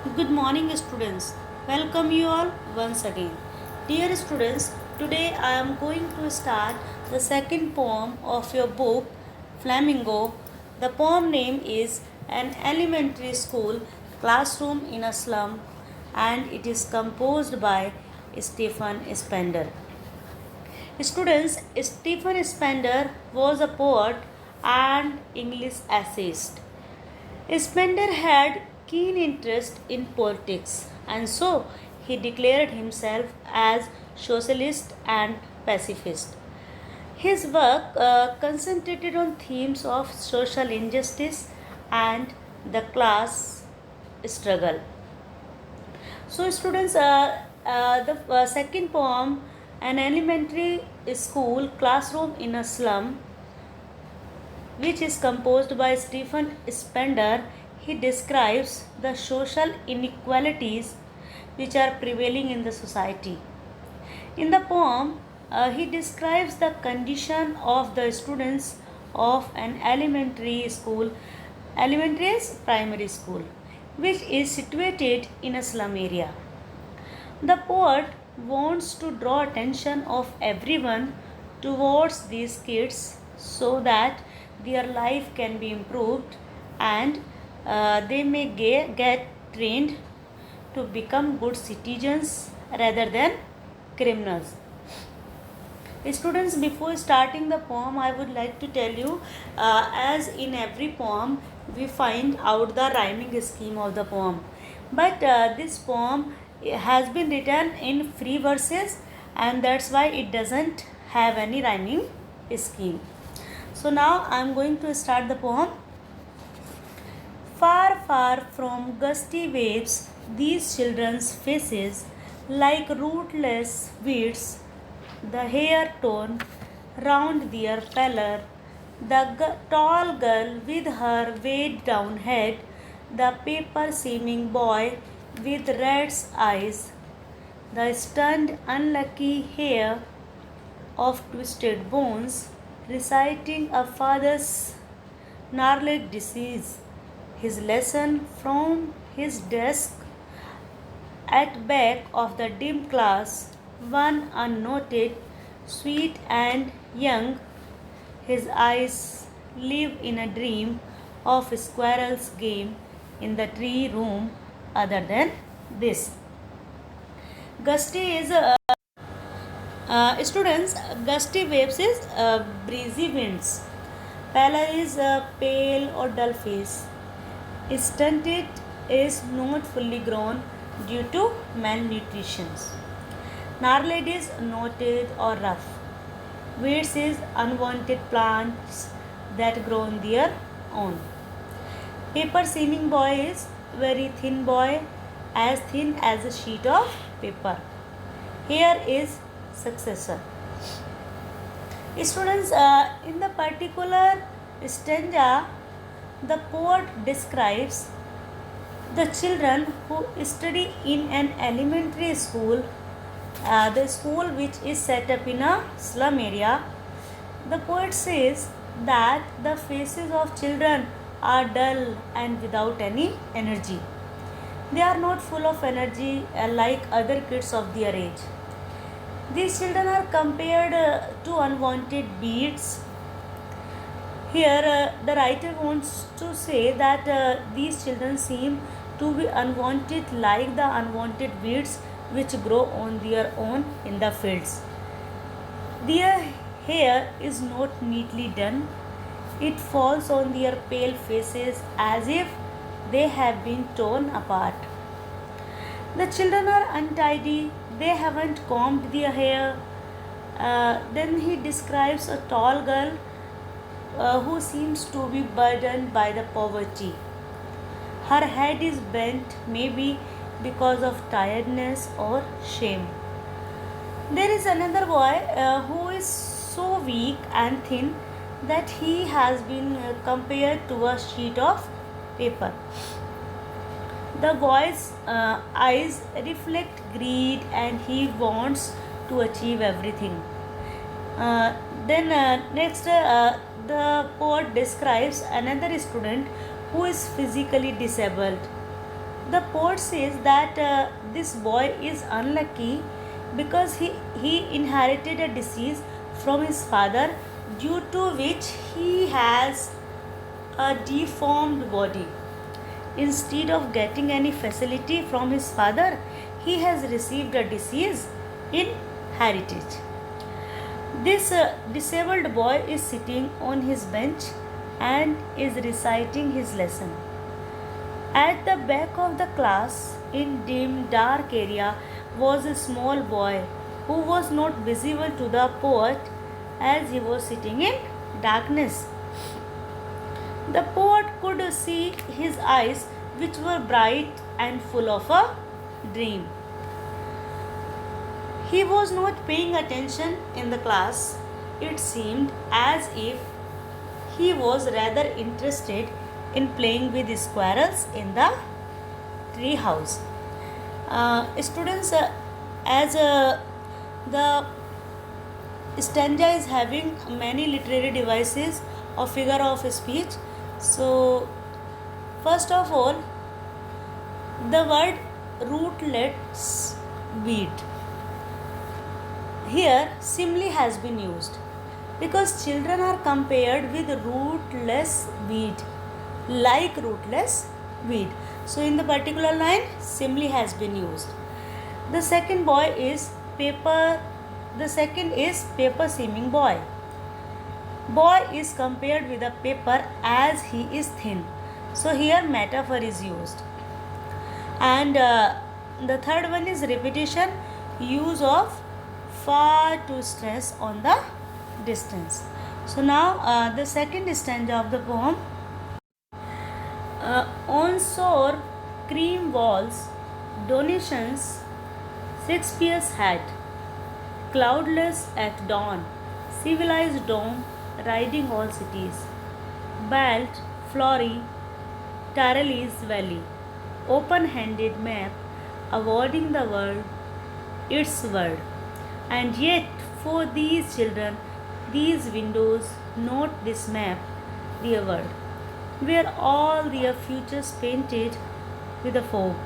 Good morning, students. Welcome you all once again. Dear students, today I am going to start the second poem of your book, Flamingo. The poem name is An Elementary School Classroom in a Slum, and it is composed by Stephen Spender. Students, Stephen Spender was a poet and English essayist. Spender had keen interest in politics, and so he declared himself as socialist and pacifist. His work concentrated on themes of social injustice and the class struggle. So, students, the second poem, An Elementary School Classroom in a Slum, which is composed by Stephen Spender, he describes the social inequalities which are prevailing in the society. In the poem, he describes the condition of the students of an elementary is primary school, which is situated in a slum area. The poet wants to draw attention of everyone towards these kids so that their life can be improved and they may get trained to become good citizens rather than criminals. Students, before starting the poem, I would like to tell you, as in every poem, we find out the rhyming scheme of the poem. But this poem has been written in free verses, and that's why it doesn't have any rhyming scheme. So now I am going to start the poem. Far, far from gusty waves, these children's faces, like rootless weeds, the hair torn round their pallor, the tall girl with her weighed down head, the paper seeming boy with rat's eyes, the stunned, unlucky hair of twisted bones, reciting a father's gnarled disease, his lesson from his desk at back of the dim class, one unnoted, sweet and young, his eyes live in a dream of squirrel's game in the tree room other than this. Gusty is students, gusty waves is breezy winds. Pallor is pale or dull face. Stunted is not fully grown due to malnutrition. Gnarled is knotted or rough. Weeds is unwanted plants that grow on their own. Paper seeming boy is very thin boy, as thin as a sheet of paper. Here is successor. Students, in the particular stanza, the poet describes the children who study in an elementary school, the school which is set up in a slum area. The poet says that the faces of children are dull and without any energy. They are not full of energy like other kids of their age. These children are compared to unwanted beads. Here, the writer wants to say that these children seem to be unwanted like the unwanted weeds which grow on their own in the fields. Their hair is not neatly done, it falls on their pale faces as if they have been torn apart. The children are untidy, they haven't combed their hair. Then he describes a tall girl who seems to be burdened by the poverty. Her head is bent, maybe because of tiredness or shame. There is another boy who is so weak and thin that he has been compared to a sheet of paper. The boy's eyes reflect greed and he wants to achieve everything. Next, the poet describes another student who is physically disabled. The poet says that this boy is unlucky because he inherited a disease from his father, due to which he has a deformed body. Instead of getting any facility from his father, he has received a disease in heritage. This disabled boy is sitting on his bench and is reciting his lesson. At the back of the class, in dim dark area, was a small boy who was not visible to the poet as he was sitting in darkness. The poet could see his eyes, which were bright and full of a dream. He was not paying attention in the class. It seemed as if he was rather interested in playing with squirrels in the tree house. Students, as the stanza is having many literary devices or figure of speech. So, first of all, the word rootlets weed. Here, simile has been used because children are compared with rootless weed, like rootless weed. So, in the particular line, simile has been used. The second boy is paper. The second is paper seeming boy. Boy is compared with a paper as he is thin. So here metaphor is used. And the third one is repetition, use of far to stress on the distance. So now the second stanza of the poem. On sour cream walls, donations Shakespeare's hat, cloudless at dawn, civilized dome riding all cities, belt, flory, Tyrolese valley, open-handed map, awarding the world its word. And yet, for these children, these windows, not this map, their world, where all their futures painted with a fog.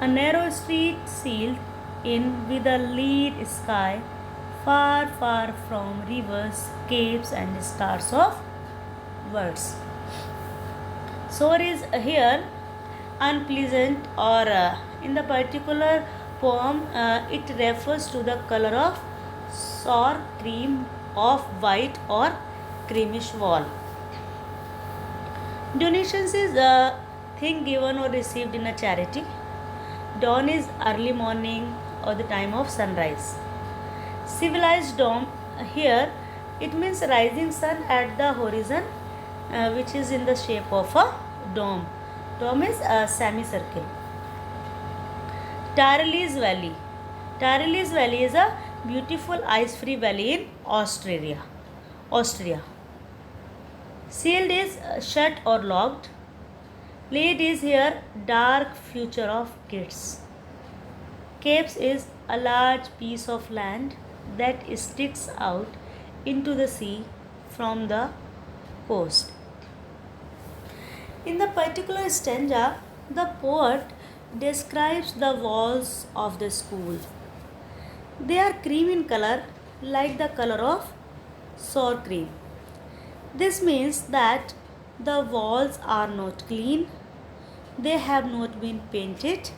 A narrow street sealed in with a lead sky, far, far from rivers, caves, and stars of words. Sour is here unpleasant, or in the particular poem, it refers to the color of sour cream of white or creamish wall. Donations is a thing given or received in a charity. Dawn is early morning or the time of sunrise. Civilized dome, here it means rising sun at the horizon, which is in the shape of a dome. Dome is a semicircle. Tyrolese Valley. Tyrolese Valley is a beautiful ice-free valley in Austria. Sealed is shut or locked. Laid is here dark future of kids. Capes is a large piece of land that sticks out into the sea from the coast. In the particular stanza, the poet describes the walls of the school. They are cream in color, like the color of sour cream. This means that the walls are not clean, they have not been painted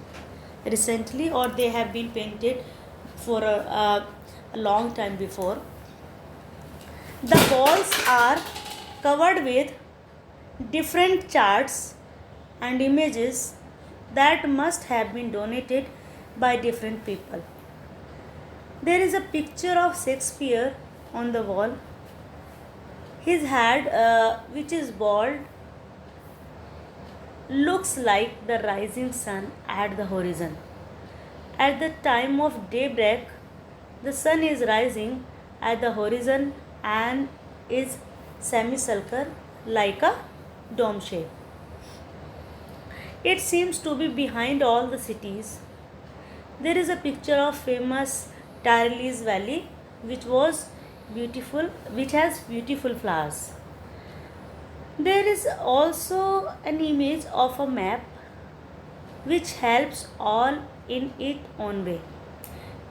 recently, or they have been painted for a long time before. The walls are covered with different charts and images that must have been donated by different people. There is a picture of Shakespeare on the wall. His head, which is bald, looks like the rising sun at the horizon. At the time of daybreak, the sun is rising at the horizon and is semicircular like a dome shape. It seems to be behind all the cities. There is a picture of famous Tyrolese Valley, which has beautiful flowers. There is also an image of a map which helps all in its own way.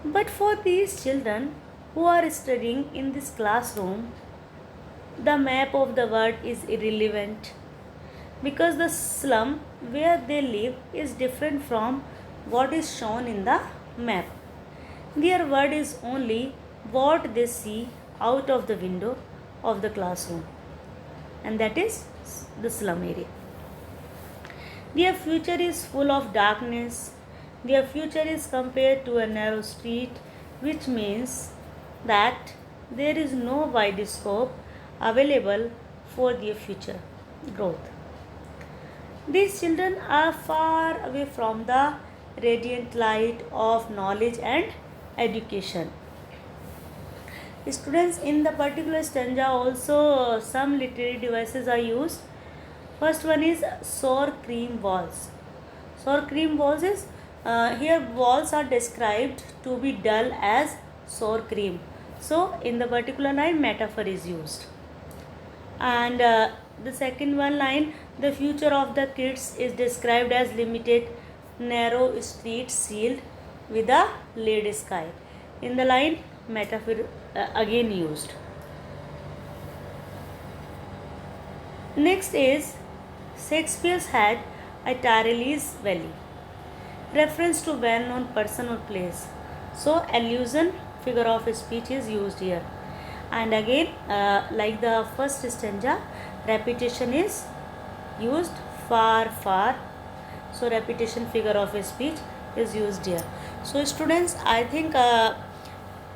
But for these children who are studying in this classroom, the map of the world is irrelevant because the slum where they live is different from what is shown in the map. Their world is only what they see out of the window of the classroom, and that is the slum area. Their future is full of darkness. Their future is compared to a narrow street, which means that there is no wide scope available for their future growth. These children are far away from the radiant light of knowledge and education. Students, in the particular stanza also some literary devices are used. First one is sour cream walls. Sour cream walls is here walls are described to be dull as sour cream. So in the particular line metaphor is used. And the second one line, the future of the kids is described as limited, narrow streets sealed with a lead sky. In the line metaphor again used. Next is Shakespeare's had a Tyrolese valley, reference to well-known person or place. So allusion, figure of speech is used here. And again, like the first stanza, repetition is used far, far. So repetition, figure of speech is used here. So students, I think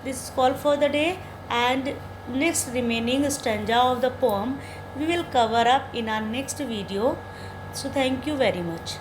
this is all for the day, and next remaining stanza of the poem we will cover up in our next video. So thank you very much.